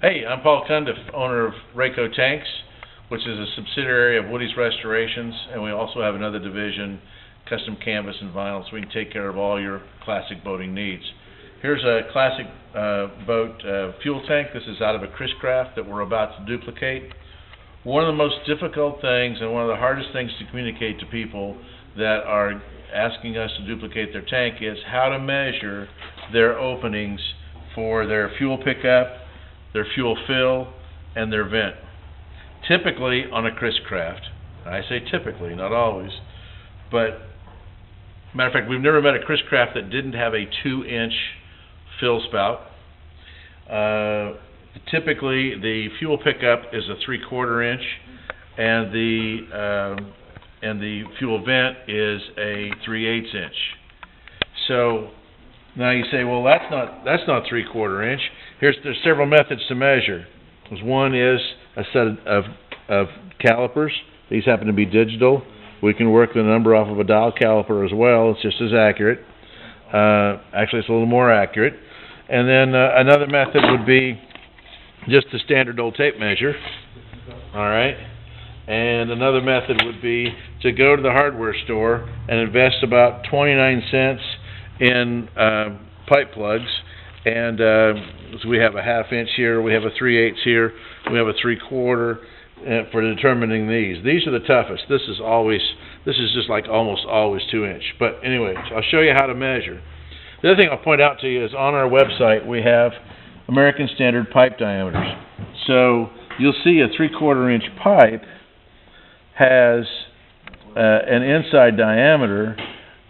Hey, I'm Paul Cundiff, owner of Rayco Tanks, which is a subsidiary of Woodies Restorations, and we also have another division, custom canvas and vinyl, so we can take care of all your classic boating needs. Here's a classic boat fuel tank. This is out of a Chris Craft that we're about to duplicate. One of the most difficult things and one of the hardest things to communicate to people that are asking us to duplicate their tank is how to measure their openings for their fuel pickup, their fuel fill, and their vent. Typically on a Chris Craft, I say typically, not always, but matter of fact, we've never met a Chris Craft that didn't have a 2-inch fill spout. Typically, the fuel pickup is a 3/4 inch, and the fuel vent is a 3/8 inch. So now you say, well, that's not 3/4 inch. There's several methods to measure. One is a set of calipers. These happen to be digital. We can work the number off of a dial caliper as well. It's just as accurate. Actually, it's a little more accurate. And then another method would be just the standard old tape measure. All right. And another method would be to go to the hardware store and invest about 29 cents in pipe plugs. And so we have a 1/2 inch here, we have a 3/8 here, we have a 3/4 for determining these. These are the toughest. This is just like almost always 2-inch. But anyway, I'll show you how to measure. The other thing I'll point out to you is on our website we have American Standard pipe diameters. So you'll see a 3/4 inch pipe has an inside diameter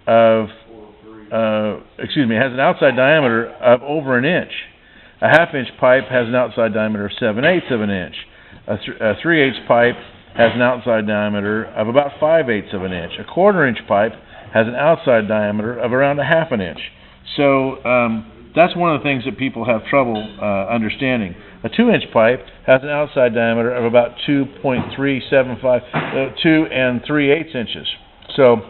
of has an outside diameter of over an inch. A 1/2 inch pipe has an outside diameter of 7/8 of an inch. A 3/8 pipe has an outside diameter of about 5/8 of an inch. A 1/4 inch pipe has an outside diameter of around a 1/2 inch. So that's one of the things that people have trouble understanding. A 2-inch pipe has an outside diameter of about 2.375, 2 3/8 inches. So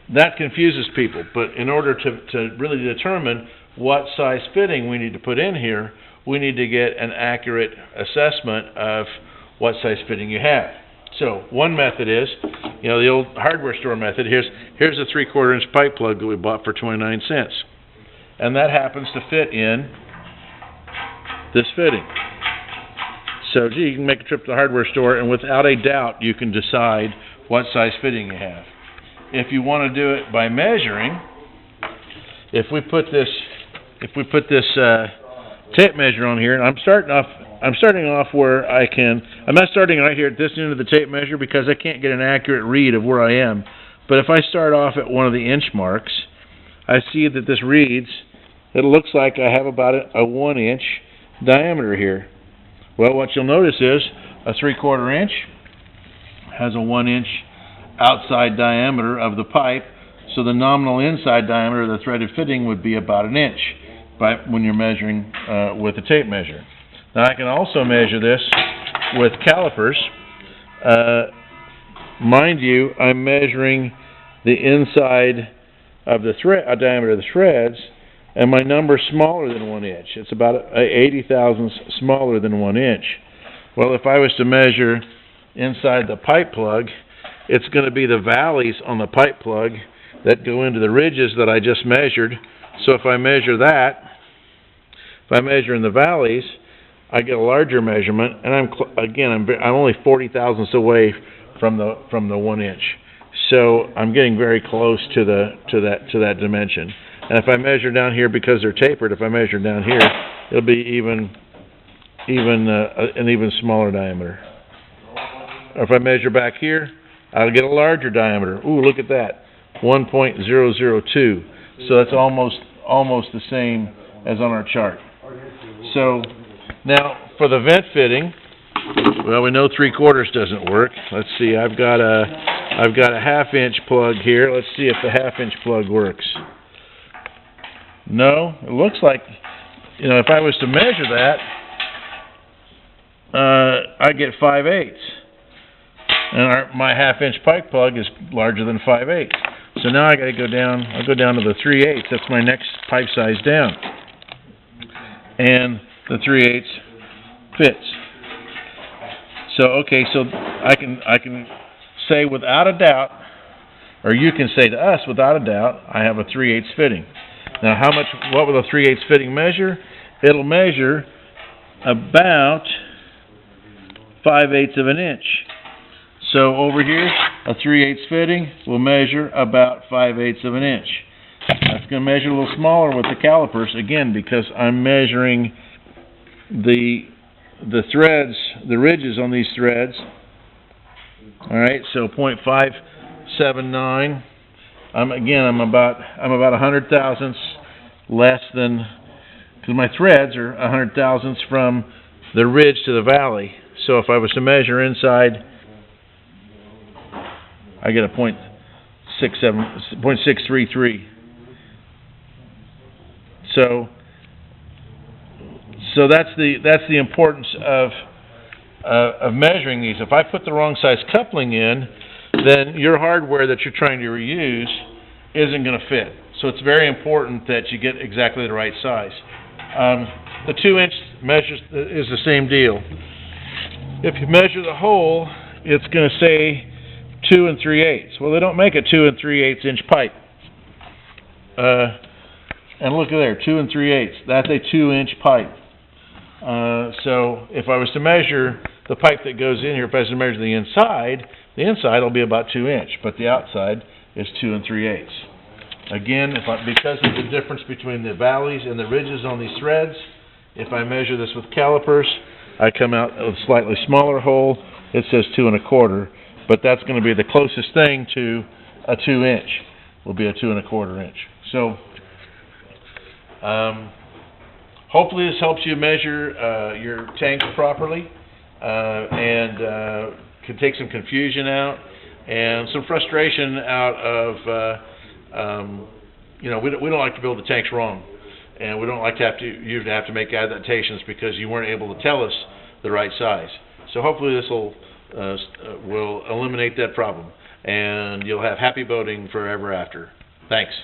that confuses people. But in order to really determine what size fitting we need to put in here, we need to get an accurate assessment of what size fitting you have. So one method is, the old hardware store method. Here's a 3/4 inch pipe plug that we bought for 29 cents. And that happens to fit in this fitting. So you can make a trip to the hardware store and without a doubt you can decide what size fitting you have. If you want to do it by measuring, if we put this tape measure on here, and I'm starting off where I can. I'm not starting right here at this end of the tape measure because I can't get an accurate read of where I am. But if I start off at one of the inch marks, I see that this reads, it looks like I have about a 1-inch diameter here. Well, what you'll notice is a 3/4 inch has a 1-inch outside diameter of the pipe, so the nominal inside diameter of the threaded fitting would be about an inch when you're measuring with a tape measure. Now I can also measure this with calipers. Mind you, I'm measuring the inside of the diameter of the threads, and my number's smaller than 1 inch. It's about 80 thousandths smaller than 1 inch. Well, if I was to measure inside the pipe plug, it's going to be the valleys on the pipe plug that go into the ridges that I just measured. So if I measure that, if I measure in the valleys, I get a larger measurement, and I'm only 40 thousandths away from the 1 inch. So I'm getting very close to that dimension. And if I measure down here, because they're tapered, if I measure down here, it'll be an even smaller diameter. Or if I measure back here, I'll get a larger diameter. Ooh, look at that, 1.002. So that's almost the same as on our chart. So now for the vent fitting, well, we know 3/4 doesn't work. Let's see. I've got a 1/2 inch plug here. Let's see if the 1/2 inch plug works. No, it looks like, if I was to measure that, I get 5/8. And my 1/2 inch pipe plug is larger than 5/8. So now I got to go down. I'll go down to the 3/8. That's my next pipe size down. And the 3/8 fits. So okay, so I can say without a doubt, or you can say to us without a doubt, I have a 3/8 fitting. Now, what will a 3/8 fitting measure? It'll measure about 5/8 of an inch. So over here, a 3/8 fitting will measure about 5/8 of an inch. That's going to measure a little smaller with the calipers, again, because I'm measuring the threads, the ridges on these threads. All right, so 0.579. I'm about 100 thousandths less than, because my threads are 100 thousandths from the ridge to the valley. So if I was to measure inside, I get a 0.633. So that's the importance of measuring these. If I put the wrong size coupling in, then your hardware that you're trying to reuse isn't going to fit. So it's very important that you get exactly the right size. The 2-inch measures is the same deal. If you measure the hole, it's going to say 2 3/8. Well, they don't make a 2 3/8 inch pipe. And look at there, 2 3/8. That's a 2-inch pipe. So if I was to measure the pipe that goes in here, if I was to measure the inside will be about 2-inch, but the outside is 2 3/8. Again, because of the difference between the valleys and the ridges on these threads, if I measure this with calipers, I come out with a slightly smaller hole. It says 2 1/4, but that's going to be the closest thing to a 2-inch. Will be a 2 1/4 inch. So hopefully this helps you measure your tanks properly and can take some confusion out and some frustration out of, we don't like to build the tanks wrong, and we don't like to you to have to make adaptations because you weren't able to tell us the right size. So hopefully this will eliminate that problem, and you'll have happy boating forever after. Thanks.